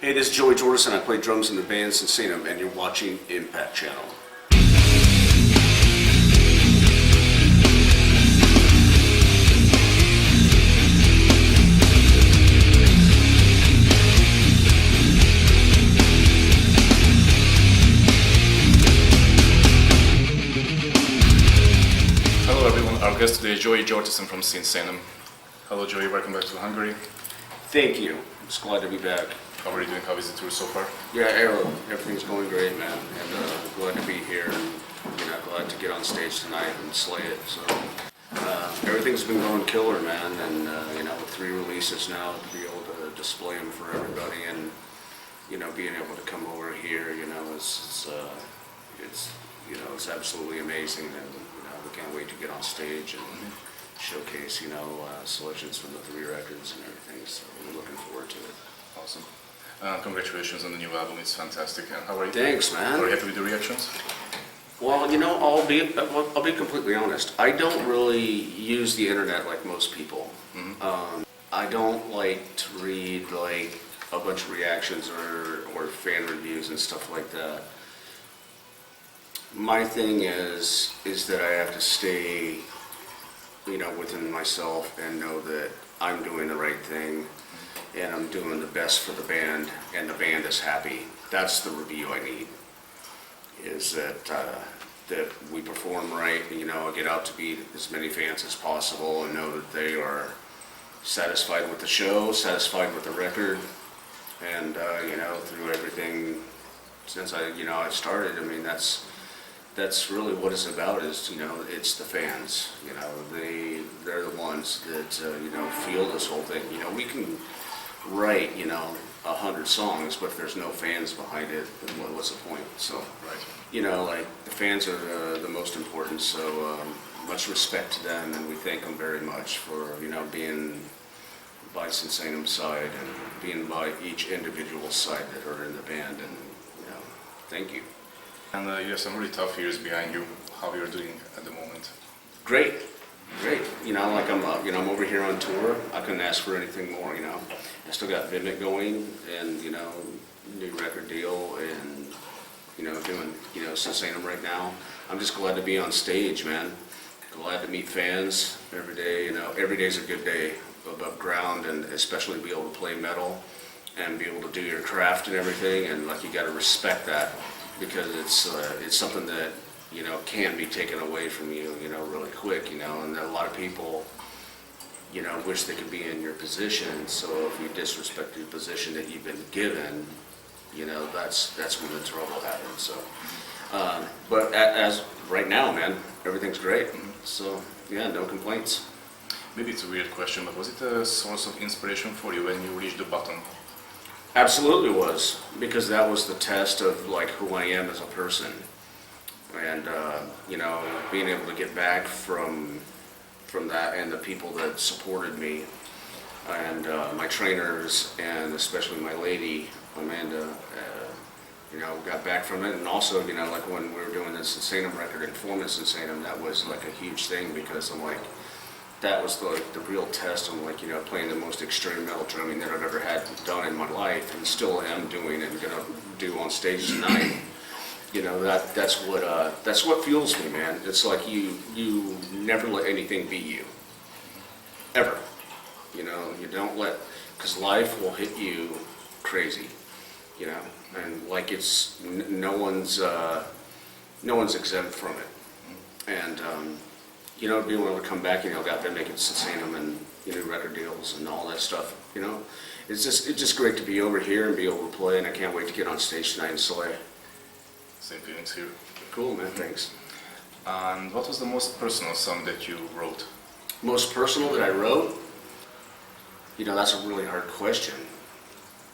Hey, this is Joey Jordison. I play drums in the band Sinsaenum, and you're watching Impact Channel. Hello everyone, our guest today is Joey Jordison from Sinsaenum. Hello Joey, welcome back to Hungary. Thank you. I'm just glad to be back. How are you doing? How is the tour so far? Yeah, everything's going great, man. And glad to be here, and glad to get on stage tonight and slay it. So everything's been going killer, man. And with 3 releases now, to be able to display them for everybody, and being able to come over here, it's absolutely amazing, and we can't wait to get on stage and showcase selections from the 3 records and everything. So we're looking forward to it. Awesome. Congratulations on the new album, it's fantastic. And how are you? Thanks, man. Are you happy with the reactions? Well, I'll be completely honest. I don't really use the internet like most people. I don't like to read like a bunch of reactions or fan reviews and stuff like that. My thing is that I have to stay, within myself and know that I'm doing the right thing and I'm doing the best for the band, and the band is happy. That's the review I need. Is that we perform right, I get out to meet as many fans as possible and know that they are satisfied with the show, satisfied with the record, and through everything since I started. I mean, that's really what it's about. Is it's the fans. They're the ones that feel this whole thing. We can write 100 songs, but if there's no fans behind it, then what's the point? So right. The fans are the most important. So much respect to them, and we thank them very much for being by Sinsaenum's side and being by each individual side that are in the band, and thank you. And you have some really tough years behind you. How you're doing at the moment? Great. I'm over here on tour. I couldn't ask for anything more. I still got Vimic going, and new record deal, and doing Sinsaenum right now. I'm just glad to be on stage, man. Glad to meet fans every day. Every day's a good day above ground, and especially be able to play metal and be able to do your craft and everything. And you got to respect that, because it's something that can be taken away from you really quick, and a lot of people wish they could be in your position. So if you disrespect the position that you've been given, that's when the trouble happens. So but as right now, man, everything's great. So yeah, no complaints. Maybe it's a weird question, but was it a source of inspiration for you when you reached the bottom? Absolutely was, because that was the test of who I am as a person, and being able to get back from that, and the people that supported me, and my trainers, and especially my lady Amanda, got back from it. And also when we were doing the Sinsaenum record and forming Sinsaenum, that was a huge thing, because I'm that was the real test. I'm playing the most extreme metal drumming that I've ever had done in my life, and still am doing and gonna do on stage tonight. That's what fuels me, man. It's you never let anything be you, ever. You don't let, because life will hit you crazy, and it's no one's exempt from it. And being able to come back, got been making Sinsaenum and record deals and all that stuff. It's just great to be over here and be able to play, and I can't wait to get on stage tonight and slay. Same feelings here. Cool, man. Thanks. And what was the most personal song that you wrote? Most personal that I wrote? That's a really hard question,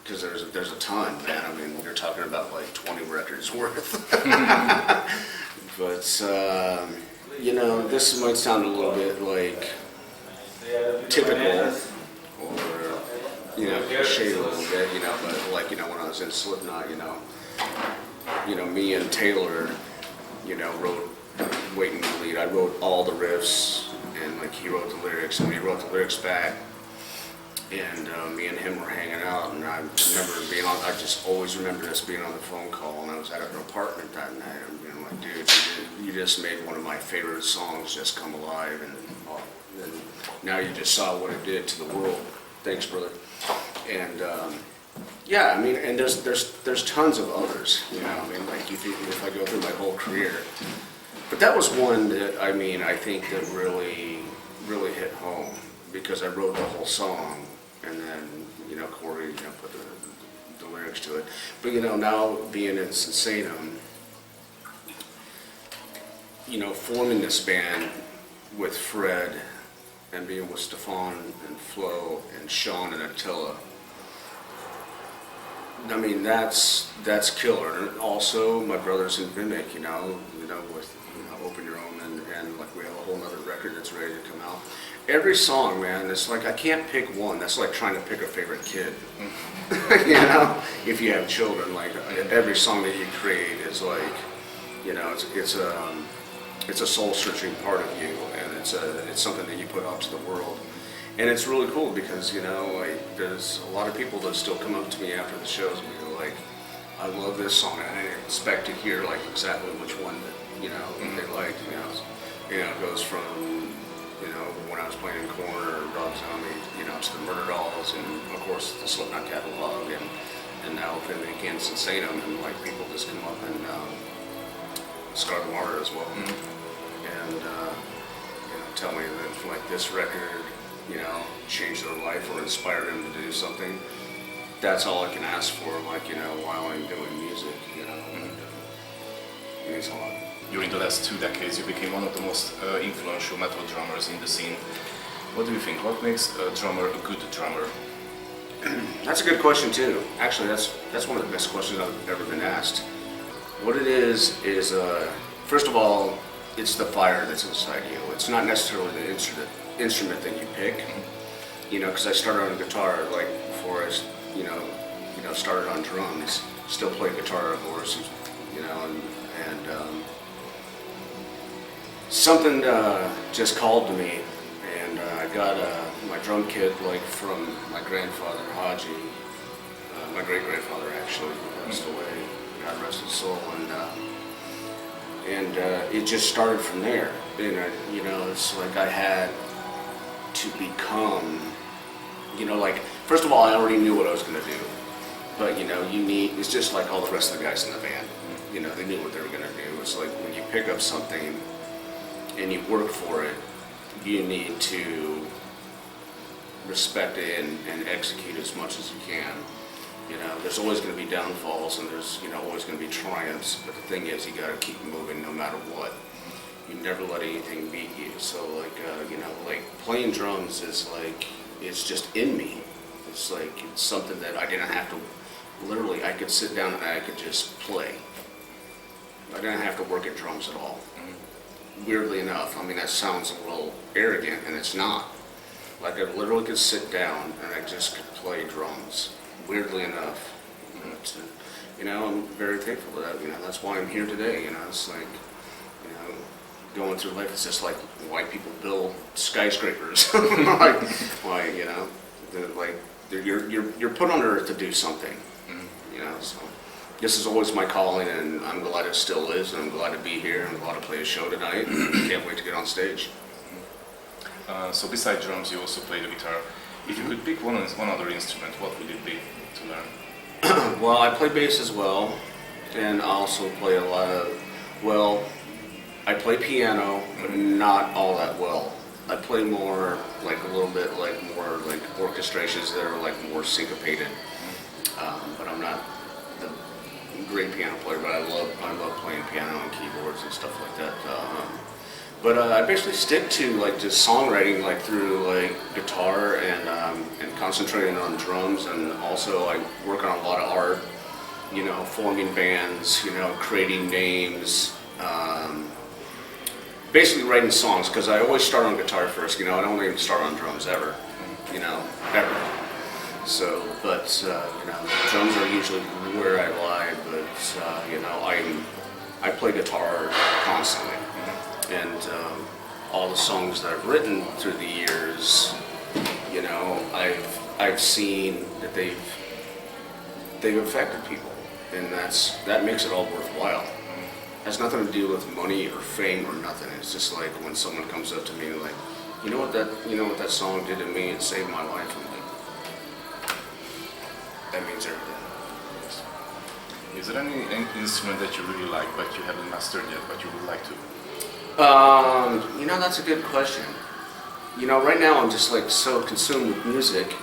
because there's a ton, man. I mean, you're talking about 20 records worth. But this might sound a little bit typical, or cliche a little bit, but when I was in Slipknot, me and Taylor, wrote Waiting to Lead. I wrote all the riffs, and he wrote the lyrics, and we wrote the lyrics back. and me and him were hanging out, and I remember being on. I just always remember us being on the phone call, and I was at an apartment that night. I'm being like, dude, you just made one of my favorite songs just come alive, and now you just saw what it did to the world. Thanks, brother. And yeah, I mean, and there's tons of others. You know, I mean, like if I go through my whole career, but that was one that I mean, I think that really hit home because I wrote the whole song. And then, you know, Corey, you know, put the lyrics to it. But, you know, now being in Sinsaenum, you know, forming this band with Fred and being with Stefan and Flo and Sean and Attila, I mean, that's killer. And also my brothers in Vimic, you know, with, you know, Open Your Own and like we have a whole nother record that's ready to come out. Every song, man, it's like I can't pick one. That's like trying to pick a favorite kid. You know, if you have children, like every song that you create is like, you know, it's a soul-searching part of you, and it's something that you put out to the world. And it's really cool because, you know, like there's a lot of people that still come up to me after the shows and go like, I love this song, and I didn't expect to hear like exactly which one that, you know, they liked. You know, it goes from, you know, when I was playing in Corner, Rob Zombie, you know, to the Murder Dolls, and of course the Slipknot catalog, and now Vimic and Sinsaenum, and like people just come up and Scar the Martyr as well, and you know, tell me that like this record, you know, changed their life or inspired them to do something. That's all I can ask for, like, you know, while I'm doing music, you know, it means a lot. During the last 2 decades, you became one of the most influential metal drummers in the scene. What do you think? What makes a drummer a good drummer? That's a good question too. Actually, that's one of the best questions I've ever been asked. What it is first of all, it's the fire that's inside you. It's not necessarily the instrument that you pick. You know, because I started on guitar like before I, you know, started on drums. Still play guitar, of course. You know, and something just called to me, and I got my drum kit like from my grandfather, Haji, my great-grandfather actually, who passed away, God rest his soul, and it just started from there. And you know, it's like I had to become, you know, like first of all, I already knew what I was going to do, but you know, it's just like all the rest of the guys in the band. You know, they knew what they were going to do. It's like when you pick up something and you work for it, you need to respect it and execute as much as you can. You know, there's always going to be downfalls and there's, you know, always going to be triumphs, but the thing is you got to keep moving no matter what. You never let anything beat you. So like, you know, like playing drums is like, it's just in me. It's like, it's something that I didn't have to, literally I could sit down and I could just play. I didn't have to work at drums at all. Weirdly enough, I mean, that sounds a little arrogant, and it's not. Like, I literally could sit down and I just could play drums. Weirdly enough. You know, I'm very thankful for that. You know, that's why I'm here today. You know, it's like, you know, going through life, it's just like white people build skyscrapers. like, you know, you're put on earth to do something. You know, so. This is always my calling, and I'm glad it still is, and I'm glad to be here. I'm glad to play a show tonight. Can't wait to get on stage. So besides drums, you also play the guitar. If you could pick one other instrument, what would it be to learn? Well, I play bass as well, and I also play a lot of, well, I play piano, but not all that well. I play more, like a little bit, like more like orchestrations that are like more syncopated, but I'm not great piano player, but I love playing piano and keyboards and stuff like that. But I basically stick to like just songwriting, like through like guitar and concentrating on drums, and also I work on a lot of art. You know, forming bands. You know, creating names. Basically writing songs, because I always start on guitar first. You know, I don't even start on drums ever. You know, ever. So, but, you know, drums are usually where I lie, but, you know, I play guitar constantly, and all the songs that I've written through the years, You know, I've seen that they've affected people, and that makes it all worthwhile. Has nothing to do with money or fame or nothing. It's just like when someone comes up to me and like, you know what that song did to me? It saved my life. I'm like, that means everything. Is there any instrument that you really like but you haven't mastered yet, but you would like to? You know, that's a good question. You know, right now I'm just like so consumed with music,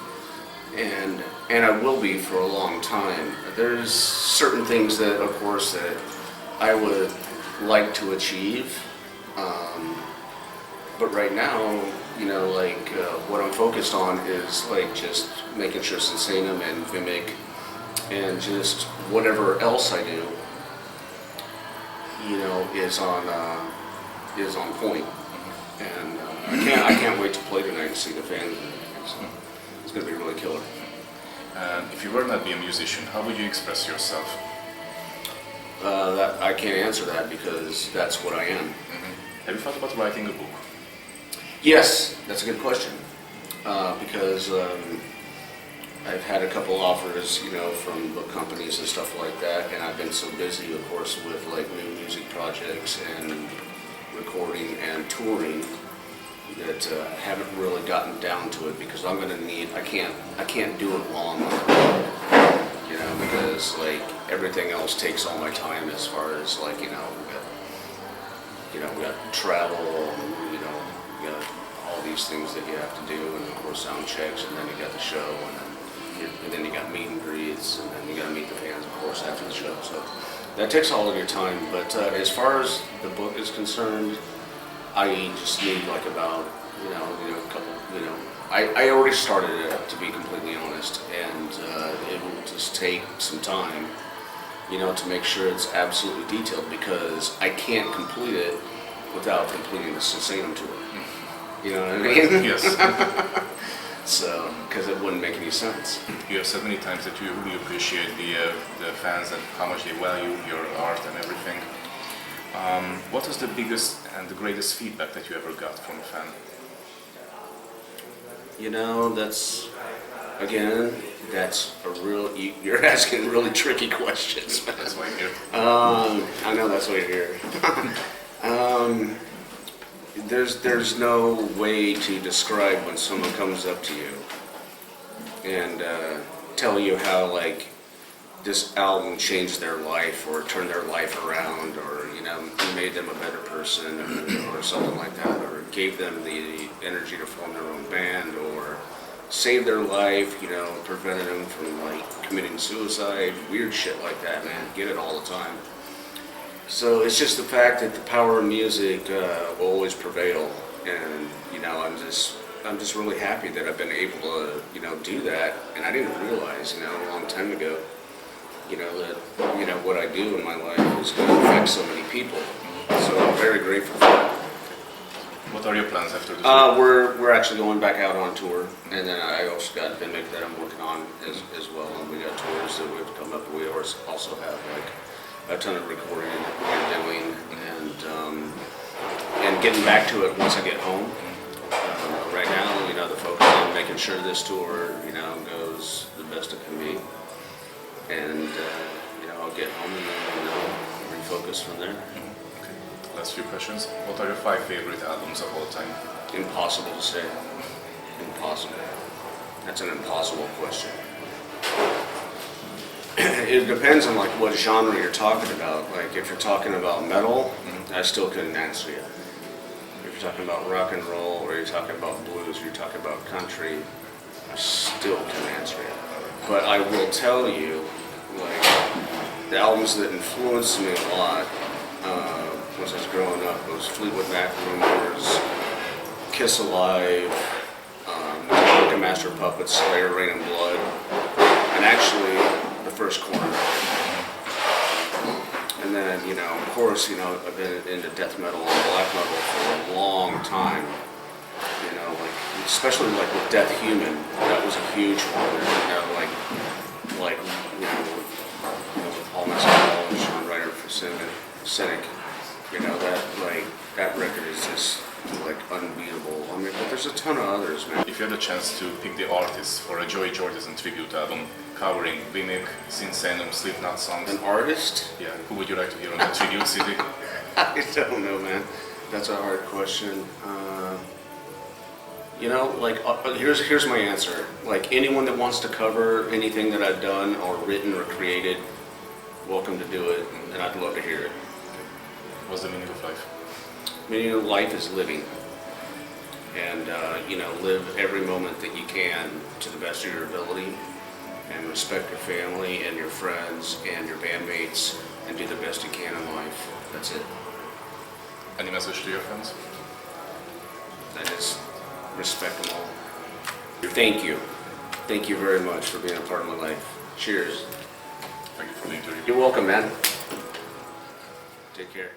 and I will be for a long time. There's certain things that, of course, that I would like to achieve, but right now, you know, like what I'm focused on is like just making sure Sinsaenum and Vimic and just whatever else I do, you know, is on point. And I can't wait to play tonight and see the fans. It's gonna be really killer. If you were not be a musician, how would you express yourself? That I can't answer that because that's what I am. Have you thought about writing a book? Yes, that's a good question. Because I've had a couple offers, you know, from book companies and stuff like that, and I've been so busy, of course, with like new music projects and recording and touring that I haven't really gotten down to it because I'm gonna need. I can't do it while I'm on the road, you know, because like everything else takes all my time as far as like we got travel, you know, we got all these things that you have to do, and of course sound checks, and then you got the show, and then you got meet and greets, and then you got to meet the fans, of course, after the show. So that takes all of your time. But as far as the book is concerned, I just need like about a couple. I already started it, to be completely honest, and it will just take some time, you know, to make sure it's absolutely detailed because I can't complete it without completing the Sinsaenum tour. You know what I mean? Yes. So, because it wouldn't make any sense. You have said many times that you really appreciate the fans and how much they value your art and everything. What was the biggest and the greatest feedback that you ever got from a fan? You know, that's a real, you're asking really tricky questions. That's why I'm here. I know that's why you're here. There's no way to describe when someone comes up to you and tell you how like this album changed their life or turned their life around, or you know, made them a better person, or something like that, or gave them the energy to form their own band, or saved their life, you know, prevented them from like committing suicide, weird shit like that, man. Get it all the time. So it's just the fact that the power of music will always prevail, and you know, I'm just really happy that I've been able to, you know, do that. And I didn't realize, you know, a long time ago, you know, that you know what I do in my life is going to affect so many people. So I'm very grateful for that. What are your plans after this? We're actually going back out on tour, and then I also got Vimic that I'm working on as well, and we got tours that we have to come up. We also have like a ton of recording that we're doing, and getting back to it once I get home. Right now, you know, the focus on making sure this tour, you know, goes the best it can be, and you know, I'll get home and then refocus from there. Okay. Last few questions. What are your 5 favorite albums of all time? Impossible to say. Impossible. That's an impossible question. It depends on like what genre you're talking about. Like if you're talking about metal, I still couldn't answer you. If you're talking about rock and roll, or you're talking about blues, or you're talking about country, I still can't answer you. But I will tell you, like the albums that influenced me a lot once I was growing up was Fleetwood Mac, Rumors, Kiss Alive, Master of Puppets, Slayer, Rain and Blood, and actually the first Corner. And then, you know, of course, you know, I've been into death metal and black metal for a long time. You know, like, especially like with Death Human, that was a huge one. You know, like you know, with Paul Mescal and Sean Ryder for Cynic, you know, that record is just like unbeatable. I mean, but there's a ton of others, man. If you had a chance to pick the artist for a Joey Jordison tribute album covering Vimic, Sinsaenum, Slipknot songs, An artist? yeah, who would you like to hear on the tribute CD? I don't know, man. That's a hard question. You know, like, here's my answer. Like, anyone that wants to cover anything that I've done or written or created, welcome to do it, and I'd love to hear it. What's the meaning of life? Meaning of life is living. And, you know, live every moment that you can to the best of your ability, and respect your family and your friends and your bandmates, and do the best you can in life. That's it. Any message to your friends? That is, respect them all. Thank you. Thank you very much for being a part of my life. Cheers. Thank you for the interview. You're welcome, man. Take care.